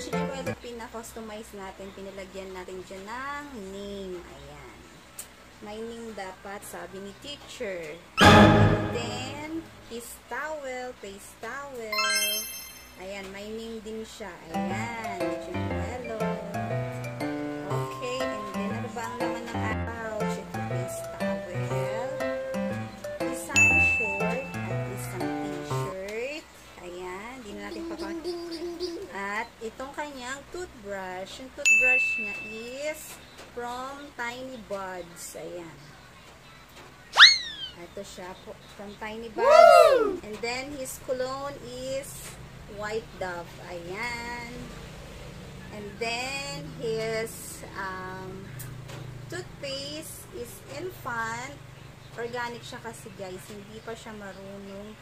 pouch ni Jimwelo, pina-customize natin. Pinalagyan natin dyan ng name. Ayan. May name dapat, sabi ni teacher. And then, his towel, face towel. Ayan, may name din siya. Ayan, Jimwelo. Okay, and then, ano ba ang laman ng pouch? Ito, face towel. Isang short at isang t-shirt. Ayan, di na natin at itong kanyang toothbrush. Yung toothbrush niya is from Tiny Buds. Ayan. Ito siya po. From Tiny Buds. Woo! And then, his cologne is White Dove. Ayan. And then, his toothpaste is Infant. Organic siya kasi guys. Hindi pa siya marunong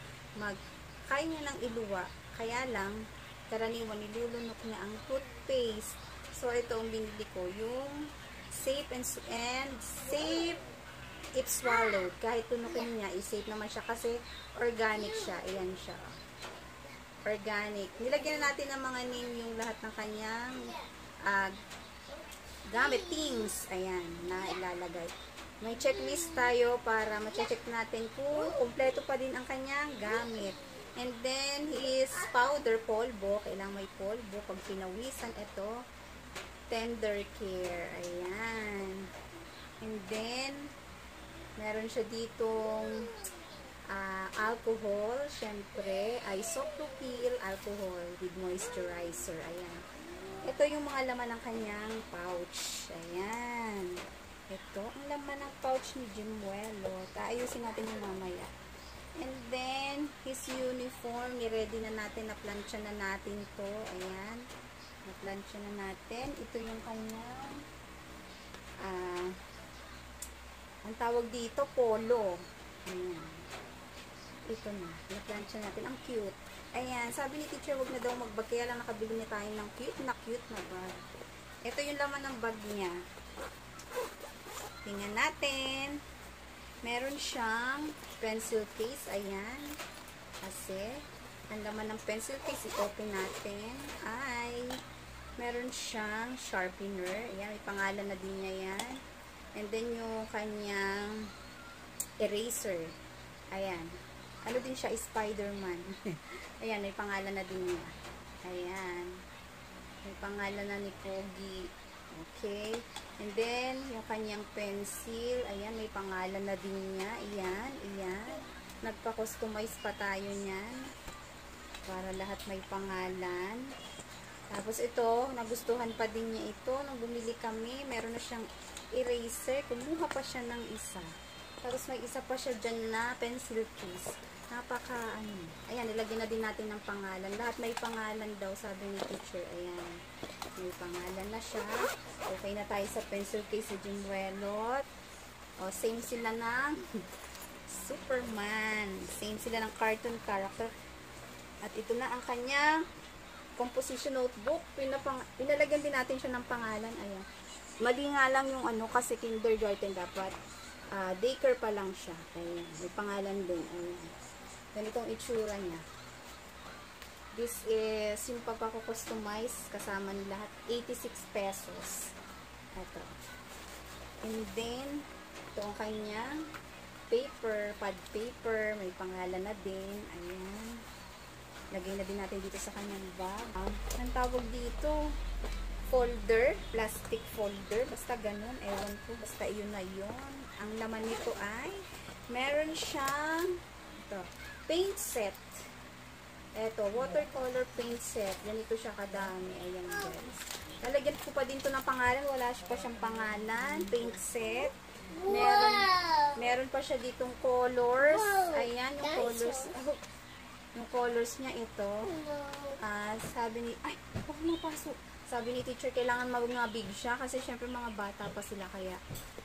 kaya niya ng iluwa. Kaya lang, karaniwan nilulunok niya ang toothpaste. So, ito ang binili ko. Yung safe and safe if swallowed. Kahit tunukin niya, i-safe naman siya kasi organic siya. Ayan siya. Organic. Nilagyan na natin ng mga name yung lahat ng kanyang gamit. Things. Ayan. Na ilalagay. May checklist tayo para ma-check natin kung kumpleto pa din ang kanyang gamit. And then, his powder, polvo. Kailangan may polvo. Pag pinawisan, ito, tender care. Ayan. And then, meron siya ditong alcohol. Siyempre, isopropyl alcohol with moisturizer. Ayan. Ito yung mga laman ng kanyang pouch. Ayan. Ito, ang laman ng pouch ni Jimwelo. Taayusin natin yung mamaya. And then, his uniform, ni-ready na natin, na-plancha na natin to. Ayan. Na-plancha na natin. Ito yung kanyang, ang tawag dito, polo. Ayan. Ito na. Na-plancha natin. Ang cute. Ayan. Sabi ni teacher, wag na daw mag-bag. Kaya lang nakabili niya tayo ng cute na bag. Ito yung laman ng bag niya. Tingnan natin. Meron siyang pencil case. Ayan. Kasi, ang laman ng pencil case, i-open natin, ay, meron siyang sharpener. Ayan, may pangalan na din niya yan. And then, yung kanyang eraser. Ayan. Ano din siya? Spider-Man. Ayan, may pangalan na din niya. Ayan. May pangalan na ni Pogi. Okay. And then, yung kanyang pencil. Ayan, may pangalan na din niya. Ayan, ayan. Nagpa-customize pa tayo niyan. Para lahat may pangalan. Tapos ito, nagustuhan pa din niya ito. Nung bumili kami, meron na siyang eraser. Kumuha pa siya ng isa. Tapos may isa pa siya dyan na pencil case. Ayan, nilagyan na din natin ng pangalan. Lahat may pangalan daw, sabi ni teacher. Ayan. May pangalan na siya. Okay na tayo sa pencil case sa Jimwelo. O, same sila ng Superman. Same sila ng cartoon character. At ito na ang kanyang composition notebook. Pinalagyan din natin siya ng pangalan. Ayan. Mali nga lang yung kasi kindergarten dapat. Daycare pa lang siya. Ayan. May pangalan din. Ayan. Ganitong itsura niya. This is yung pagpapakustomize kasama ni lahat. 86 pesos. Ito. And then, ito ang kanyang paper, pad paper. May pangalan na din. Ayan. Lagay na din natin dito sa kanyang bag. Ang tawag dito, folder. Plastic folder. Basta ganun. Ewan ko. Basta yun na yun. Ang laman nito ay meron siyang ito, paint set. Ito, watercolor paint set. Ganito siya kadami. Ayan guys. Lalagyan ko pa din to ng pangalan. Wala pa siyang pangalan. Paint set. Meron pa siya ditong colors. Ayan, yung colors. Yung colors niya ito. Sabi ni, huwag mapasok. Sabi ni teacher, kailangan mabig siya. Kasi syempre mga bata pa sila. Kaya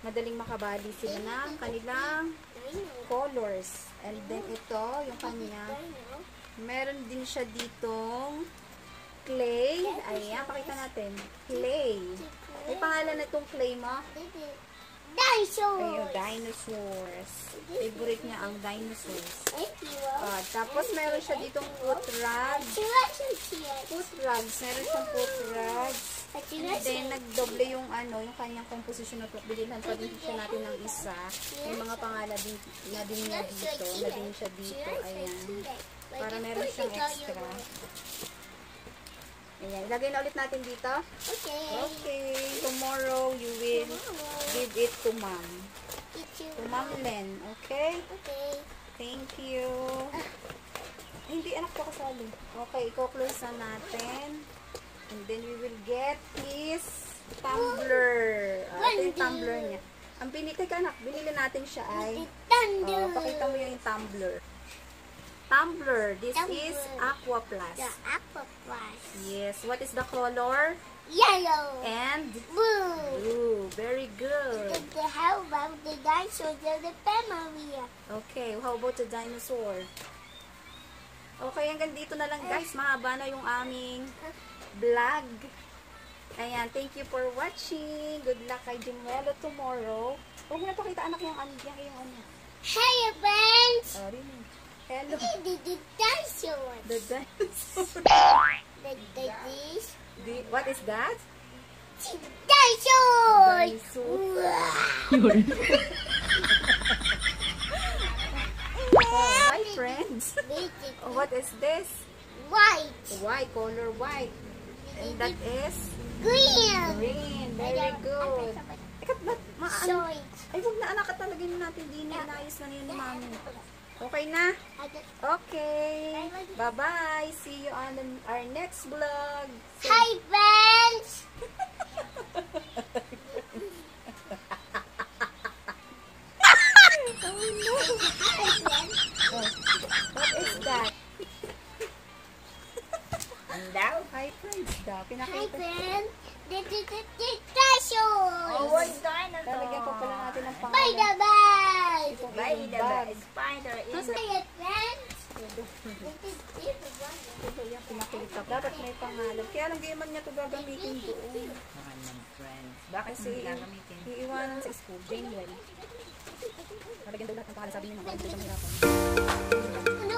madaling makabali sila ng kanilang colors. And then ito, yung kanya. Meron din siya ditong clay. Ayan, pakita natin. Clay. May pangalan na itong clay mo? Ayun, dinosaurs. Favorite niya ang dinosaurs. Tapos meron siya ditong foot rugs. Foot rugs. Meron siyang foot rugs. And then, nagdoble yung yung kanyang composition na bilhin pa din siya natin ng isa. May mga pangalan din niya dito. Na din siya dito. Ayan. Para meron siyang extra. Ayan. Ilagay na ulit natin dito. Okay. Tomorrow, you will give it to mom. To Mom Len. Okay? Thank you. Hindi, anak ko kasali. Okay, i-close na natin. And then we will get his tumbler. Ito yung tumbler niya. Ang teka anak, binili natin siya ay pakita mo yung tumbler. Tumbler. This is Aqua Plus. The Aqua Plus. Yes. What is the color? Yellow. And Blue. blue. Very good. How about the dinosaurs of the family? Okay. How about the dinosaur? Okay, hanggang dito na lang guys. Mahaba na yung aming vlog. Ayan. Thank you for watching. Good luck kay Jimuelo tomorrow. Huwag mo na pakita anak yung ano. Hey friends. Sorry. Hello. The dinosaurs. The dinosaur. What is that? Dinosaurs. Dinosaur. Hi friends. What is this? White. White, color white. And that is Green. green. Very good. Soy. Ay, huwag na anak, talagyan natin din. Inayos na yun ni mami. Okay na? Okay. Bye-bye. See you on our next vlog. Hi friends. What is that? Daw? Hi friends daw. Hi Pinakita. friends. The dinosaurs. What's dinosaur? Talagyan pa pala natin ng By pangalan. the bag. Itong By yung the bag. spider in Nasa- the... Hi friends. Ito yung pinakita. Dapat may pangalan. Kaya lang gaman niya ito gagamitin doon. friends. Bakit Kasi hindi gagamitin? iiwanan sa school. Janewell. Nalagyan daw lahat ng pangalan. Sabi niya, nakalimutan ng hirapan. Ano